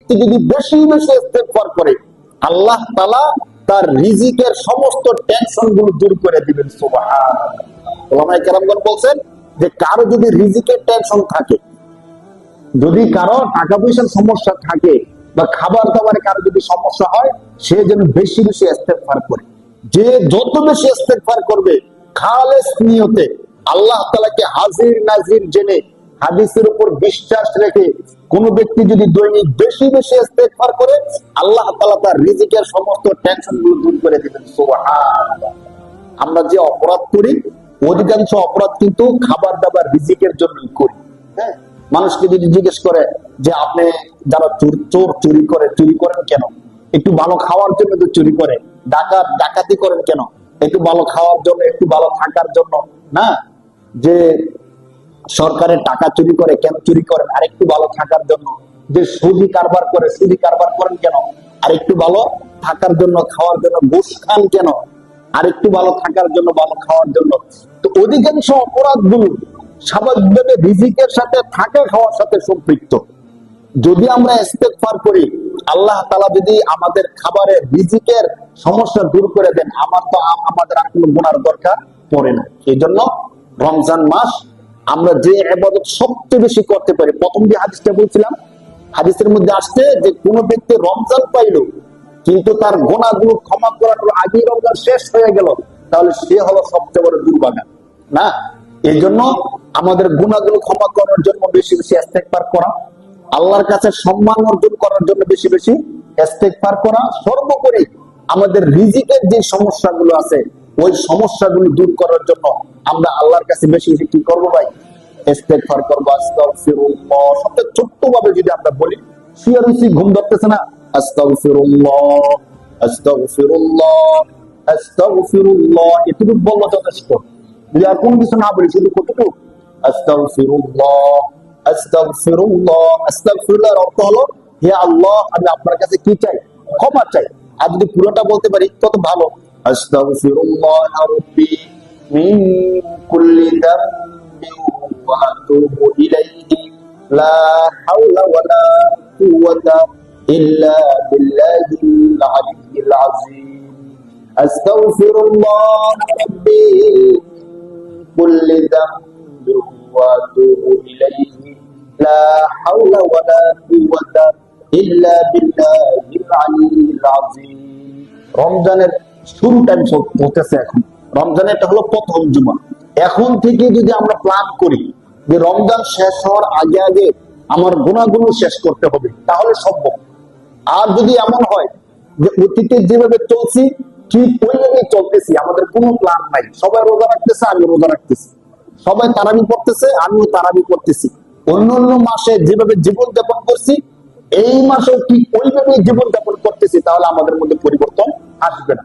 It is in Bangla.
ব্যক্তি যদি বেশি বেশি ইস্তেগফার করে, আল্লাহ তাআলা তার রিজিকের সমস্ত টেনশন গুলো দূর করে দিবেন। সুবহানাল্লাহ। ওলামায়ে কেরামগণ বলছেন যে কারো যদি রিজিকের টেনশন থাকে, যদি কারো টাকা পয়সার সমস্যা থাকে বা খাবার দাবারে কারো যদি সমস্যা হয়, সে যেন বেশি বেশি ইস্তেগফার করে। যে যত বেশি ইস্তেগফার করবে খালেস নিয়তে, আল্লাহ তাআলাকে হাজির নাজির জেনে, হাদিসের উপর বিশ্বাস রেখে কোন ব্যক্তি যদি দৈনিক বেশি বেশি ইস্তেগফার করে, আল্লাহ তাআলা তার রিজিকের সমস্ত টেনশন গুলো দূর করে দিবেন। সুবহানাল্লাহ। আমরা যে অপরাধ করি, অধিকাংশ অপরাধ কিন্তু খাবার দাবার রিজিকের জন্যই করি। হ্যাঁ, মানুষকে যদি জিজ্ঞেস করে যে আপনি যারা চোর চুরি করেন কেন? একটু ভালো খাওয়ার জন্য তো চুরি করে। ডাকাতি করেন কেন? একটু ভালো খাওয়ার জন্য, একটু ভালো থাকার জন্য না। যে সরকারের টাকা চুরি করে কেন চুরি করেন? আর একটু ভালো থাকার জন্য। যে সুদি কারবার করেন কেন? আর একটু ভালো থাকার জন্য, খাওয়ার জন্য। ঘুষ খান কেন? আর একটু ভালো থাকার জন্য, ভালো খাওয়ার জন্য। তো অধিকাংশ অপরাধ গুলো স্বাভাবিকভাবে রিজিকের সাথে, থাকা খাওয়ার সাথে সম্পৃক্ত। যদি আমরা ইস্তেগফার করি, আল্লাহ তাআলা যদি আমাদের খাবারের রিজিকের সমস্যা দূর করে দেন, আমাদের আর কোনো গুনার দরকার পড়ে না। এই জন্য রমজান মাস আমরা যে ইবাদত সবচেয়ে বেশি করতে পারি, প্রথম যে হাদিসটা বলছিলাম, হাদিসের মধ্যে আসছে যে কোন ব্যক্তি রমজান পাইলো কিন্তু তার গুনাহগুলো ক্ষমা করার আগেই রমজান শেষ হয়ে গেল, তাহলে সে হলো সবচেয়ে বড় দুর্ভাগা না। এই জন্য আমাদের গুনাহগুলো ক্ষমা করার জন্য বেশি বেশি ইস্তেগফার করা, আল্লাহর কাছে সম্মান অর্জন করার জন্য বেশি বেশি ইস্তেগফার করা, সর্বোপরি আমাদের রিজিকের যে সমস্যাগুলো আছে ওই সমস্যাগুলো দূর করার জন্য আমরা আল্লাহর কাছে বেশি বেশি কি করবো ভাই? ইস্তেগফার করবো। আস্তাগফিরুল্লাহ। সবচেয়ে ছোট্ট ভাবে যদি আমরা বলি, শুয়ে ঘুম ধরতেছে না, আস্তাগফিরুল্লাহ আস্তাগফিরুল্লাহ আস্তাগফিরুল্লাহ, এটুকু বললো যথেষ্ট। যদি আর কোনো কিছু না বলি, শুধু কতটুকু আস্তাগফিরুল্লাহ আস্তাগফিরুল্লাহ। আস্তাগফিরুল্লাহর অর্থ হলো, হে আল্লাহ, আমি আপনার কাছে কি চাই? ক্ষমা চাই। আর যদি পুরোটা বলতে পারি তত ভালো। আস্তাগফিরুল্লাহ রাব্বি মিন কুল্লি যামবিন ওয়া আতুবু ইলাইহি লা হাওলা ওয়ালা কুওয়াতা ইল্লা বিল্লাহিল আলিয়্যিল আযীম। আস্তাগফিরুল্লাহ রাব্বি মিন কুল্লি যামবিন ওয়া আতুবু ইলাইহি লা হাওলা ওয়ালা কুওয়াতা ইল্লা বিল্লাহিল আলিয়্যিল আযীম। রমজানের শুরু টাইম চলতেছে এখন। রমজানের এটা হলো প্রথম জুমা। এখন থেকে যদি আমরা প্ল্যান করি যে রমজান শেষ হওয়ার আগে আগে আমার গুনাহগুলো শেষ করতে হবে, তাহলে সম্ভব। আর যদি এমন হয় যে অতীতে যেভাবে চলছি ঠিক ওইভাবেই চলতেছি, আমাদের কোনো প্ল্যান নাই, সবাই রোজা রাখতেছে, আমি রোজা রাখতেছি, সবাই তারাবি পড়তেছে, আমিও তারাবি পড়তেছি, অন্য অন্য মাসে যেভাবে জীবন যাপন করছি এই মাসেও ঠিক ওইভাবে জীবন যাপন করতেছি, তাহলে আমাদের মধ্যে পরিবর্তন আসবে না।